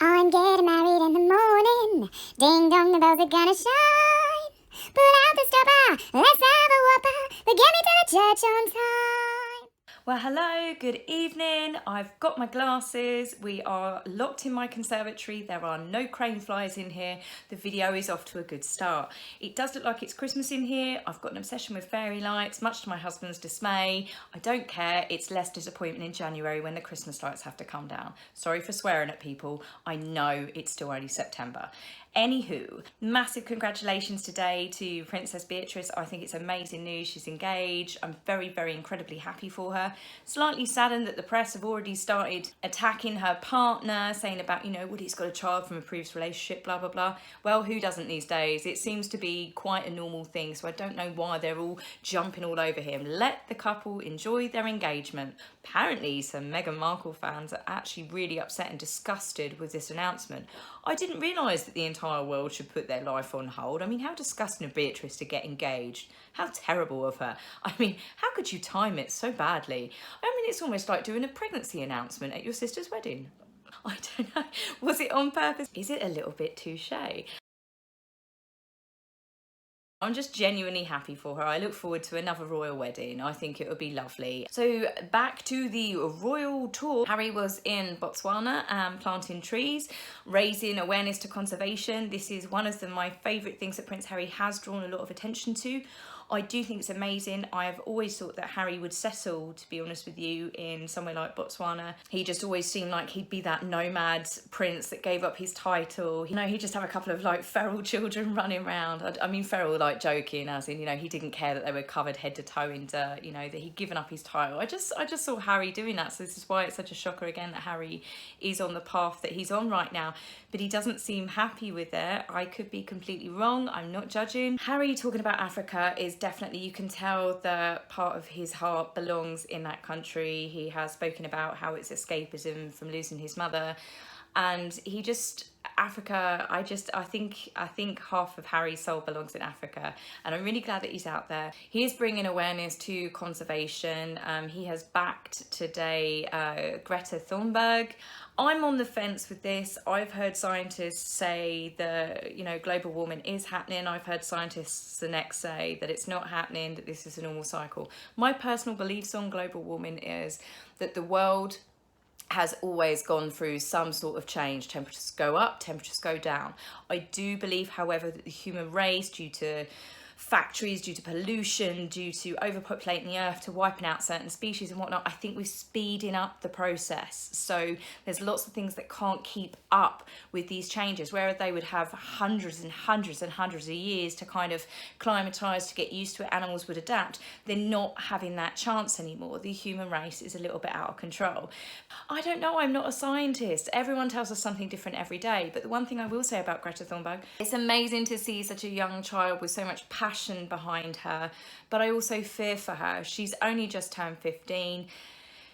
I'm getting married in the morning. Ding dong, the bells are gonna shine. Pull out the stopper, let's have a whopper. But get me to the church on time. Well, hello, good evening. I've got my glasses. We are locked in my conservatory. There are no crane flies in here. The video is off to a good start. It does look like it's Christmas in here. I've got an obsession with fairy lights, much to my husband's dismay. I don't care. It's less disappointment in January when the Christmas lights have to come down. Sorry for swearing at people. I know it's still only September. Anywho, massive congratulations today to Princess Beatrice. I think it's amazing news. She's engaged. I'm very, very incredibly happy for her. Slightly saddened that the press have already started attacking her partner, saying about, well, he's got a child from a previous relationship, blah, blah, blah. Well, who doesn't these days? It seems to be quite a normal thing, so I don't know why they're all jumping all over him. Let the couple enjoy their engagement. Apparently, some Meghan Markle fans are actually really upset and disgusted with this announcement. I didn't realise that the entire world should put their life on hold. I mean, how disgusting of Beatrice to get engaged. How terrible of her. I mean, how could you time it so badly? I mean, it's almost like doing a pregnancy announcement at your sister's wedding. I don't know. Was it on purpose? Is it a little bit touche? I'm just genuinely happy for her. I look forward to another royal wedding. I think it would be lovely. So back to the royal tour. Harry was in Botswana planting trees, raising awareness to conservation. This is one of my favourite things that Prince Harry has drawn a lot of attention to. I do think it's amazing. I've always thought that Harry would settle, to be honest with you, in somewhere like Botswana. He just always seemed like he'd be that nomad prince that gave up his title. He'd just have a couple of like feral children running around. I mean feral like joking, as in, he didn't care that they were covered head to toe in dirt, that he'd given up his title. I just saw Harry doing that, so this is why it's such a shocker again that Harry is on the path that he's on right now. But he doesn't seem happy with it. I could be completely wrong. I'm not judging. Harry talking about Africa is definitely, you can tell that part of his heart belongs in that country. He has spoken about how it's escapism from losing his mother, and he just, Africa, I think half of Harry's soul belongs in Africa, and I'm really glad that he's out there. He is bringing awareness to conservation. He has backed today Greta Thunberg. I'm on the fence with this. I've heard scientists say that, global warming is happening. I've heard scientists the next say that it's not happening, that this is a normal cycle. My personal beliefs on global warming is that the world has always gone through some sort of change. Temperatures go up, temperatures go down. I do believe, however, that the human race, due to factories, due to pollution, due to overpopulating the earth, to wiping out certain species and whatnot, I think we're speeding up the process. So there's lots of things that can't keep up with these changes, where they would have hundreds and hundreds and hundreds of years to kind of climatise, to get used to it, animals would adapt. They're not having that chance anymore. The human race is a little bit out of control. I don't know, I'm not a scientist. Everyone tells us something different every day. But the one thing I will say about Greta Thunberg, it's amazing to see such a young child with so much passion behind her, but I also fear for her. She's only just turned 15.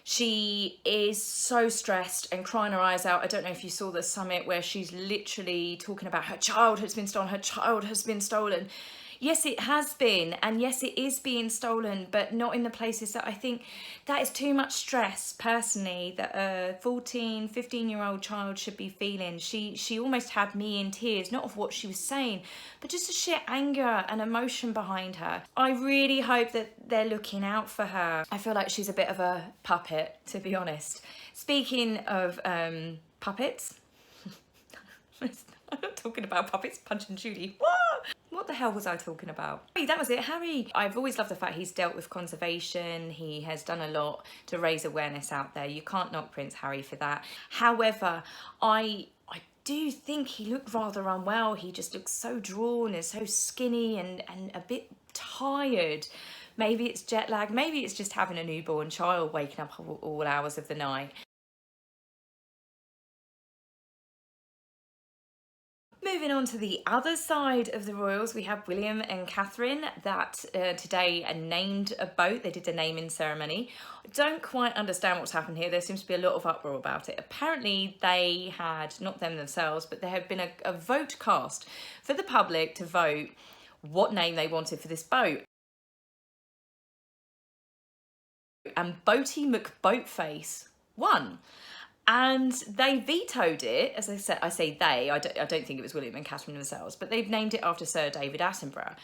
She is so stressed and crying her eyes out. I don't know if you saw the summit where she's literally talking about her child has been stolen, her child has been stolen. Yes, it has been, and yes, it is being stolen, but not in the places that I think. That is too much stress, personally, that a 14, 15-year-old child should be feeling. She almost had me in tears, not of what she was saying, but just the sheer anger and emotion behind her. I really hope that they're looking out for her. I feel like she's a bit of a puppet, to be honest. Speaking of puppets, I'm not talking about puppets, Punch and Judy. What the hell was I talking about? That was it, Harry. I've always loved the fact he's dealt with conservation. He has done a lot to raise awareness out there. You can't knock Prince Harry for that. However, I do think he looked rather unwell. He just looks so drawn and so skinny and a bit tired. Maybe it's jet lag. Maybe it's just having a newborn child waking up all hours of the night. Moving on to the other side of the royals, we have William and Catherine that today named a boat. They did the naming ceremony. I don't quite understand what's happened here. There seems to be a lot of uproar about it. Apparently they had, not them themselves, but there had been a vote cast for the public to vote what name they wanted for this boat. And Boaty McBoatface won. And they vetoed it, as I said. I don't think it was William and Catherine themselves, but they've named it after Sir David Attenborough.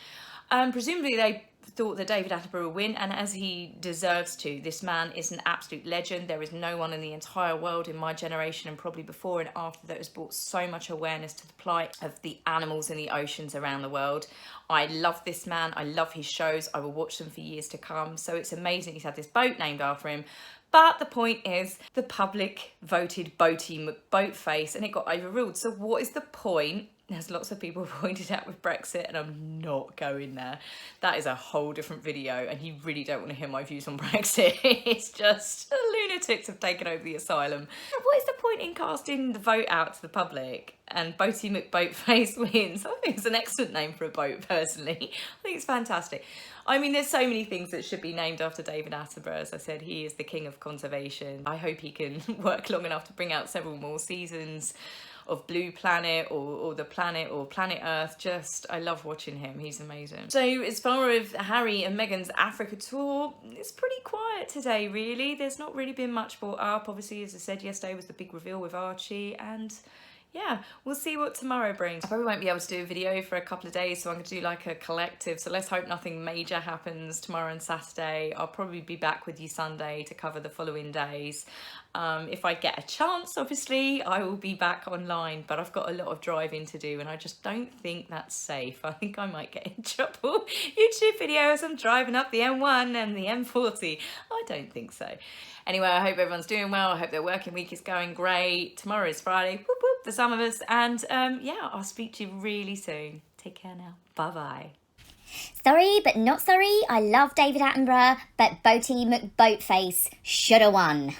Presumably they thought that David Attenborough would win, and as he deserves to. This man is an absolute legend. There is no one in the entire world, in my generation and probably before and after, that has brought so much awareness to the plight of the animals in the oceans around the world. I love this man. I love his shows. I will watch them for years to come. So it's amazing he's had this boat named after him. But the point is, the public voted Boaty McBoatface and it got overruled. So what is the point? There's lots of people pointed out with Brexit, and I'm not going there. That is a whole different video, and you really don't want to hear my views on Brexit. It's just lunatics have taken over the asylum. What is the point in casting the vote out to the public? And Boaty McBoatface wins. I think it's an excellent name for a boat, personally. I think it's fantastic. I mean, there's so many things that should be named after David Attenborough. As I said, he is the king of conservation. I hope he can work long enough to bring out several more seasons of Blue Planet or The Planet or Planet Earth. Just, I love watching him. He's amazing. So as far as Harry and Meghan's Africa tour, it's pretty quiet today, really. There's not really been much brought up. Obviously, as I said, yesterday was the big reveal with Archie, and yeah, we'll see what tomorrow brings. I probably won't be able to do a video for a couple of days, so I'm going to do like a collective. So let's hope nothing major happens tomorrow and Saturday. I'll probably be back with you Sunday to cover the following days. If I get a chance, obviously, I will be back online, but I've got a lot of driving to do and I just don't think that's safe. I think I might get in trouble. YouTube videos, I'm driving up the M1 and the M40. I don't think so. Anyway, I hope everyone's doing well. I hope their working week is going great. Tomorrow is Friday, whoop whoop, for some of us. And yeah, I'll speak to you really soon. Take care now. Bye-bye. Sorry, but not sorry. I love David Attenborough, but Boaty McBoatface shoulda won.